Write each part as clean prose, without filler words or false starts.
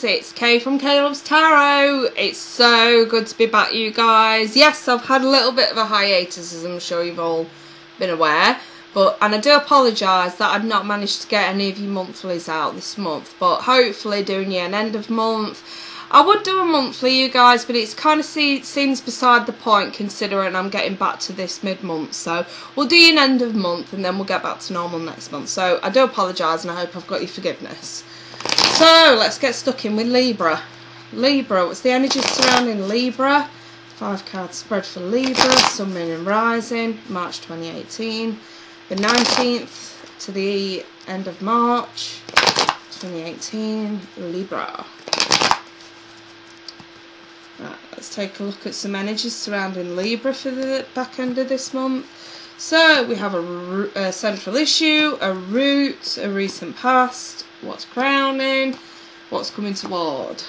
it's Kay from Kay Loves Tarot. It's so good to be back, you guys. Yes, I've had a little bit of a hiatus, as I'm sure you've all been aware. And I do apologise that I've not managed to get any of your monthlies out this month. But hopefully doing you an end of month. I would do a monthly, you guys, but it's kind of seems beside the point considering I'm getting back to this mid-month. So we'll do you an end of month and then we'll get back to normal next month. So I do apologise and I hope I've got your forgiveness. So let's get stuck in with Libra. Libra, what's the energy surrounding Libra? 5-card spread for Libra, Sun, Moon and Rising, March 2018. The 19th to the end of March 2018, Libra. Right, let's take a look at some energies surrounding Libra for the back end of this month. So we have a central issue, a root, a recent past, what's crowning, what's coming toward.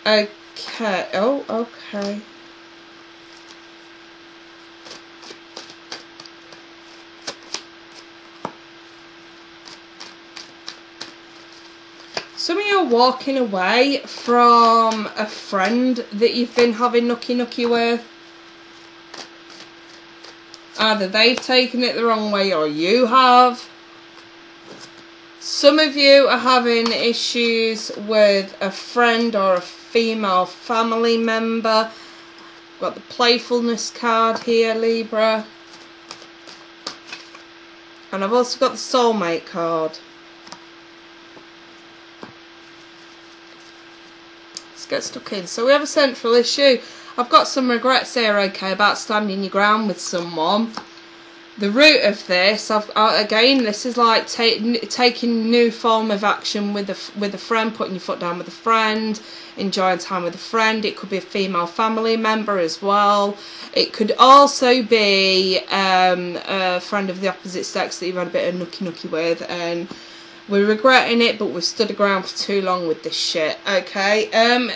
Okay, oh, okay. Some of you are walking away from a friend that you've been having nookie with. Either they've taken it the wrong way or you have. Some of you are having issues with a friend or a female family member. Got the playfulness card here, Libra. And I've also got the soulmate card. Let's get stuck in. So we have a central issue. I've got some regrets here, okay, about standing your ground with someone. The root of this, again, this is like taking new form of action with a friend, putting your foot down with a friend, enjoying time with a friend. It could be a female family member as well. It could also be a friend of the opposite sex that you've had a bit of nookie with, and we're regretting it, but we've stood around for too long with this shit, okay?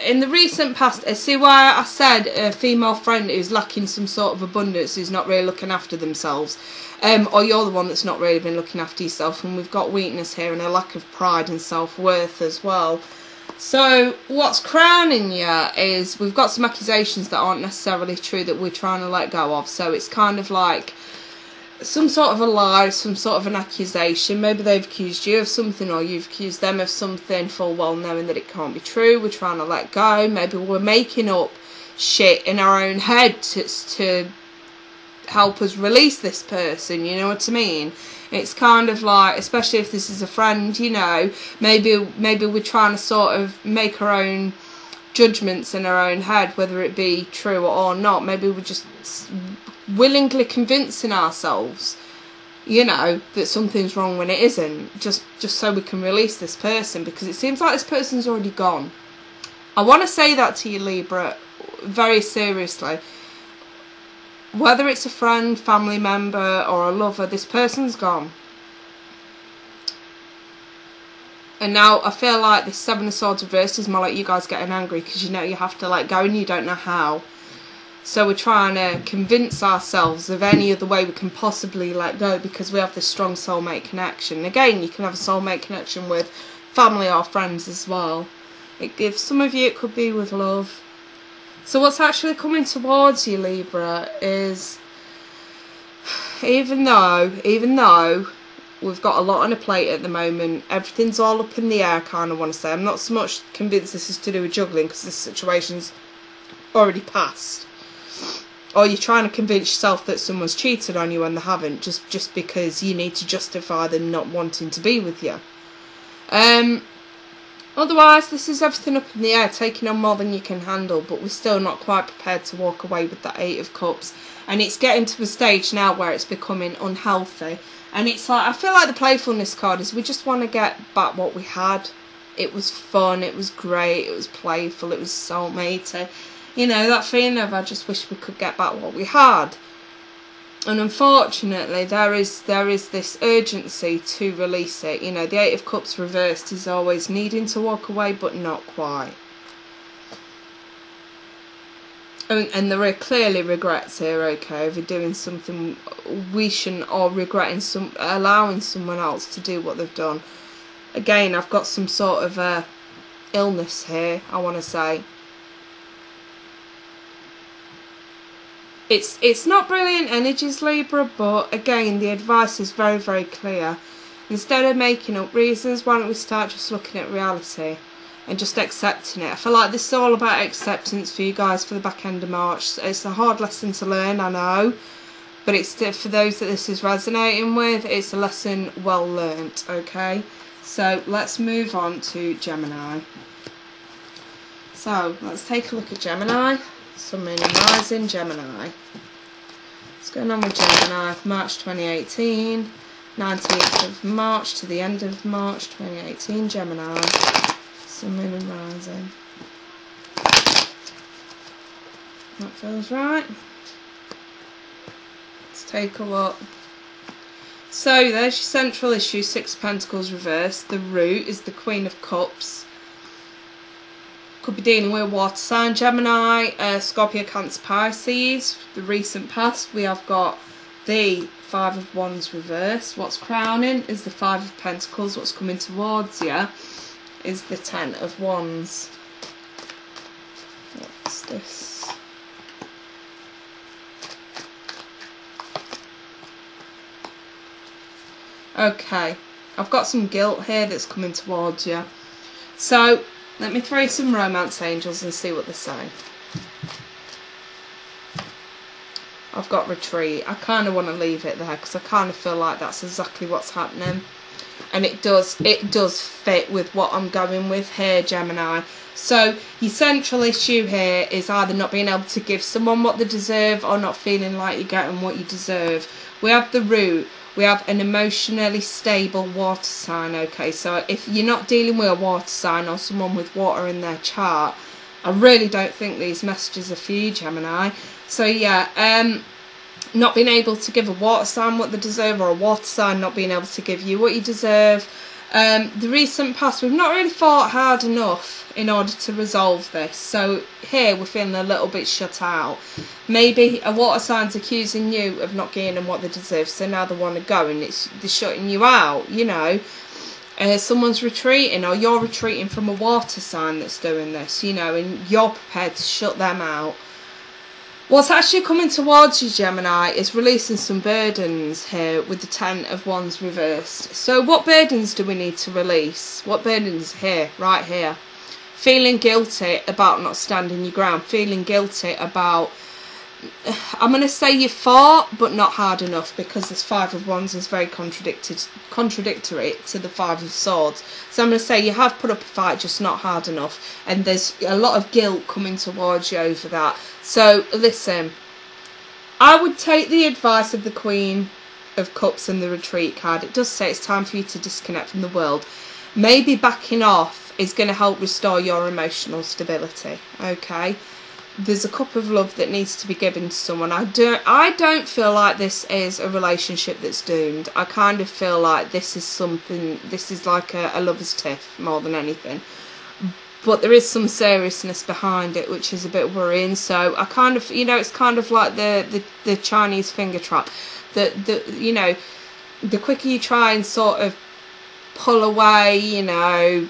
In the recent past, see why I said a female friend who's lacking some sort of abundance, who's not really looking after themselves, or you're the one that's not really been looking after yourself, and we've got weakness here and a lack of pride and self-worth as well. So what's crowning you is we've got some accusations that aren't necessarily true that we're trying to let go of. So it's kind of like some sort of a lie, some sort of an accusation. Maybe they've accused you of something or you've accused them of something, full well knowing that it can't be true. We're trying to let go. Maybe we're making up shit in our own head to help us release this person, you know what I mean? It's kind of like, especially if this is a friend, you know, maybe we're trying to sort of make our own judgments in our own head, whether it be true or not. Maybe we're just willingly convincing ourselves, you know, that something's wrong when it isn't, just so we can release this person, because it seems like this person's already gone. I want to say that to you, Libra, very seriously. Whether it's a friend, family member or a lover, this person's gone. And now I feel like this Seven of Swords reversed is more like you guys getting angry because you know you have to let go and you don't know how. So we're trying to convince ourselves of any other way we can possibly let go, because we have this strong soulmate connection. Again, you can have a soulmate connection with family or friends as well. It gives some of you, it could be with love. So what's actually coming towards you, Libra, is even though we've got a lot on a plate at the moment, everything's all up in the air, kind of want to say. I'm not so much convinced this is to do with juggling, because this situation's already passed. Or you're trying to convince yourself that someone's cheated on you when they haven't, just because you need to justify them not wanting to be with you. Otherwise, this is everything up in the air, taking on more than you can handle, but we're still not quite prepared to walk away with that 8 of Cups. And it's getting to a stage now where it's becoming unhealthy. And it's like, I feel like the playfulness card is we just want to get back what we had. It was fun, it was great, it was playful, it was soulmatey. You know, that feeling of I just wish we could get back what we had. And unfortunately, there is this urgency to release it. You know, the 8 of Cups reversed is always needing to walk away, but not quite. And there are clearly regrets here, okay, over doing something we shouldn't, or regretting allowing someone else to do what they've done. Again, I've got some sort of a illness here, I want to say. It's not brilliant energies, Libra, but again, the advice is very, very clear. Instead of making up reasons, why don't we start just looking at reality and just accepting it? I feel like this is all about acceptance for you guys for the back end of March. It's a hard lesson to learn, I know, but it's for those that this is resonating with, it's a lesson well learnt, okay? So let's move on to Gemini. So let's take a look at Gemini. Sun, Moon and Rising, Gemini. What's going on with Gemini? March 2018, 19th of March to the end of March 2018, Gemini. Sun, Moon and Rising. That feels right. Let's take a look. So there's your central issue, Six of Pentacles reversed. The root is the Queen of Cups. Could be dealing with water sign, Gemini, Scorpio, Cancer, Pisces. The recent past, we have got the Five of Wands reversed. What's crowning is the Five of Pentacles. What's coming towards you is the Ten of Wands. What's this? Okay, I've got some guilt here that's coming towards you. So let me throw some romance angels and see what they say. I've got retreat. I kind of want to leave it there because I kind of feel like that's exactly what's happening. And it does fit with what I'm going with here, Gemini. So your central issue here is either not being able to give someone what they deserve or not feeling like you're getting what you deserve. We have the root. We have an emotionally stable water sign, okay? So if you're not dealing with a water sign or someone with water in their chart, I really don't think these messages are for you, Gemini. So yeah, not being able to give a water sign what they deserve, or a water sign not being able to give you what you deserve. The recent past, we've not really fought hard enough in order to resolve this. So here we're feeling a little bit shut out. Maybe a water sign's accusing you of not getting what they deserve, so now they want to go and they're shutting you out, you know. Someone's retreating, or you're retreating from a water sign that's doing this, you know, and you're prepared to shut them out. What's actually coming towards you, Gemini, is releasing some burdens here with the Ten of Wands reversed. So what burdens do we need to release? What burdens here, right here? Feeling guilty about not standing your ground. Feeling guilty about, I'm going to say you fought, but not hard enough, because this Five of Wands is very contradictory to the Five of Swords. So I'm going to say you have put up a fight, just not hard enough. And there's a lot of guilt coming towards you over that. So listen, I would take the advice of the Queen of Cups and the Retreat card. It does say it's time for you to disconnect from the world. Maybe backing off is going to help restore your emotional stability, okay? There's a cup of love that needs to be given to someone. I don't feel like this is a relationship that's doomed. I kind of feel like this is something, this is like a lover's tiff more than anything. But there is some seriousness behind it, which is a bit worrying. So I kind of, you know, it's kind of like the Chinese finger trap. You know, the quicker you try and sort of pull away, you know,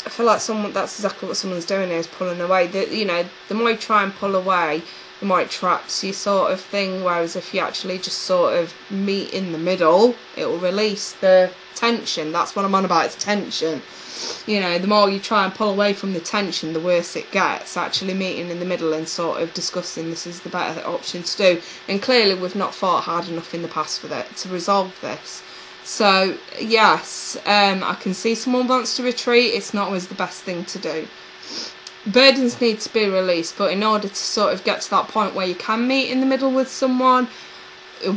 I feel like that's exactly what someone's doing here, is pulling away. You know, the more you try and pull away, the more it traps you, sort of thing. Whereas if you actually just sort of meet in the middle, it will release the tension. That's what I'm on about, it's tension. You know, the more you try and pull away from the tension, the worse it gets. Actually meeting in the middle and sort of discussing this is the better option to do. And clearly we've not fought hard enough in the past for that to resolve this. So yes, I can see someone wants to retreat. It's not always the best thing to do. Burdens need to be released, but in order to sort of get to that point where you can meet in the middle with someone,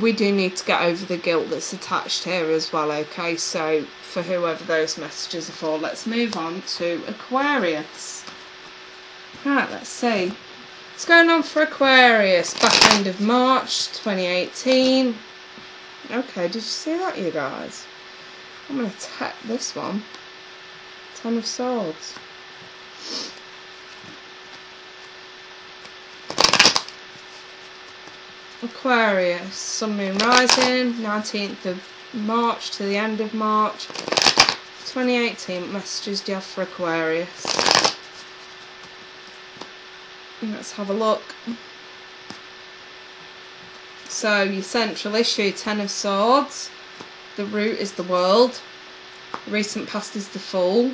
we do need to get over the guilt that's attached here as well, okay? So for whoever those messages are for, let's move on to Aquarius. Right, let's see what's going on for Aquarius. Back end of March 2018. Okay, did you see that, you guys? I'm going to tap this one. Ten of Swords. Aquarius, Sun, Moon, Rising, 19th of March to the end of March. 2018, what messages do you have for Aquarius? Let's have a look. So, your central issue, 10 of Swords. The root is the World. The recent past is the Fool.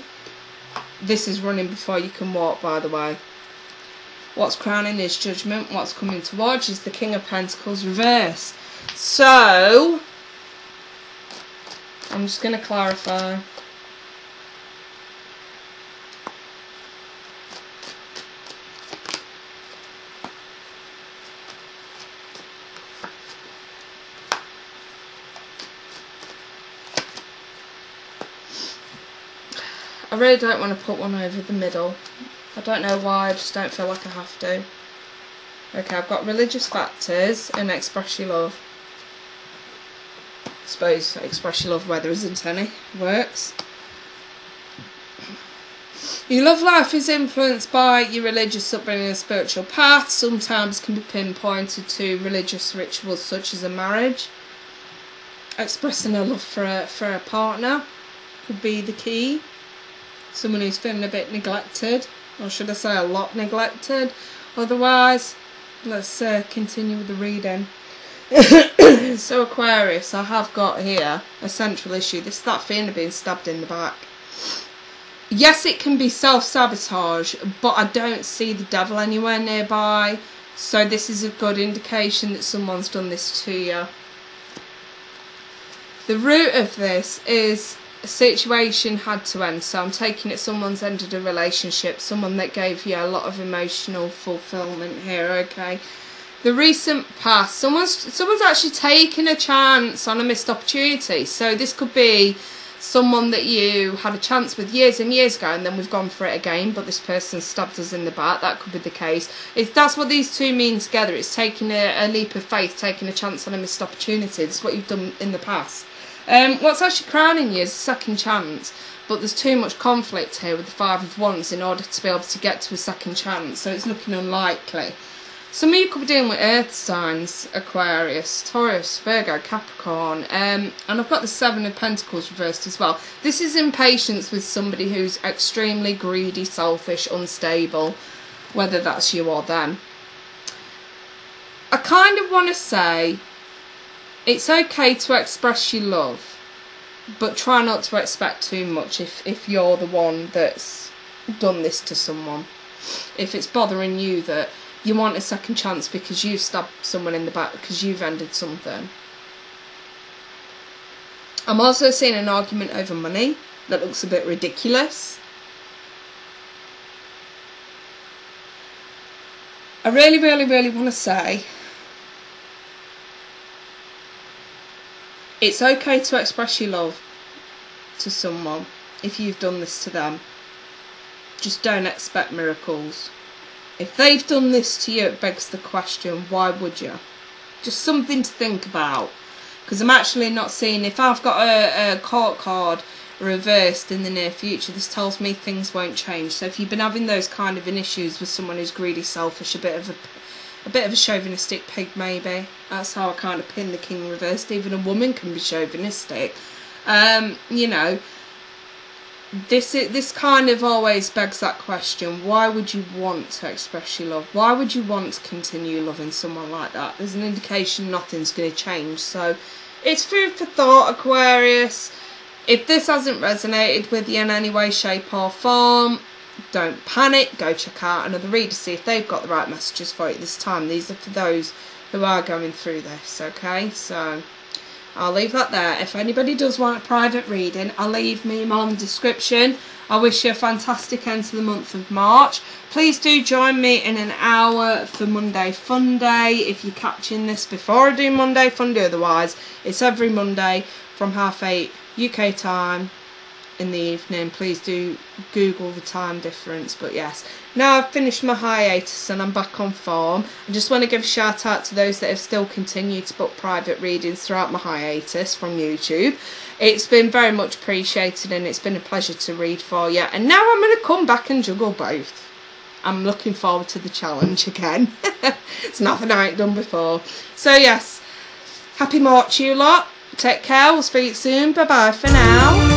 This is running before you can walk, by the way. What's crowning is Judgment. What's coming towards is the King of Pentacles reverse. So, I'm just going to clarify. I really don't want to put one over the middle. I don't know why, I just don't feel like I have to. Okay, I've got religious factors and express your love. I suppose express your love where there isn't any. Works. Your love life is influenced by your religious upbringing and spiritual path. Sometimes can be pinpointed to religious rituals such as a marriage. Expressing a love for a partner could be the key. Someone who's feeling a bit neglected, or should I say a lot neglected. Otherwise, let's continue with the reading. So Aquarius, I have got here a central issue. This is that feeling of being stabbed in the back. Yes, it can be self-sabotage, but I don't see the devil anywhere nearby. So this is a good indication that someone's done this to you. The root of this is a situation had to end, so I'm taking it someone's ended a relationship, someone that gave you a lot of emotional fulfillment here, okay? The recent past, someone's actually taken a chance on a missed opportunity. So this could be someone that you had a chance with years and years ago, and then we've gone for it again, but this person stabbed us in the back. That could be the case. If that's what these two mean together, it's taking a leap of faith, taking a chance on a missed opportunity. It's what you've done in the past. What's actually crowning you is a second chance, but there's too much conflict here with the Five of Wands in order to be able to get to a second chance, so it's looking unlikely. Some of you could be dealing with earth signs, Aquarius, Taurus, Virgo, Capricorn, and I've got the Seven of Pentacles reversed as well. This is impatience with somebody who's extremely greedy, selfish, unstable, whether that's you or them. I kind of want to say it's okay to express your love, but try not to expect too much if you're the one that's done this to someone. If it's bothering you that you want a second chance because you've stabbed someone in the back because you've ended something. I'm also seeing an argument over money that looks a bit ridiculous. I really, really, really want to say it's okay to express your love to someone if you've done this to them. Just don't expect miracles. If they've done this to you, it begs the question, why would you? Just something to think about. Because I'm actually not seeing, if I've got a court card reversed in the near future, this tells me things won't change. So if you've been having those kind of issues with someone who's greedy, selfish, a bit of a chauvinistic pig maybe. That's how I kind of pin the King reversed. Even a woman can be chauvinistic. You know, this kind of always begs that question, why would you want to express your love? Why would you want to continue loving someone like that? There's an indication nothing's going to change. So it's food for thought, Aquarius. If this hasn't resonated with you in any way, shape or form, don't panic. Go check out another reader, see if they've got the right messages for you this time. These are for those who are going through this, okay? So I'll leave that there. If anybody does want a private reading, I'll leave me on the description. I wish you a fantastic end to the month of March. Please do join me in an hour for Monday Fun Day if you're catching this before I do Monday Fun Day. Otherwise, it's every Monday from 8:30 UK time in the evening. Please do Google the time difference. But yes, now I've finished my hiatus and I'm back on form. I just want to give a shout out to those that have still continued to book private readings throughout my hiatus from YouTube. It's been very much appreciated and it's been a pleasure to read for you. And now I'm going to come back and juggle both. I'm looking forward to the challenge again. It's nothing I ain't done before. So yes, happy March you lot. Take care. We'll speak soon. Bye bye for now.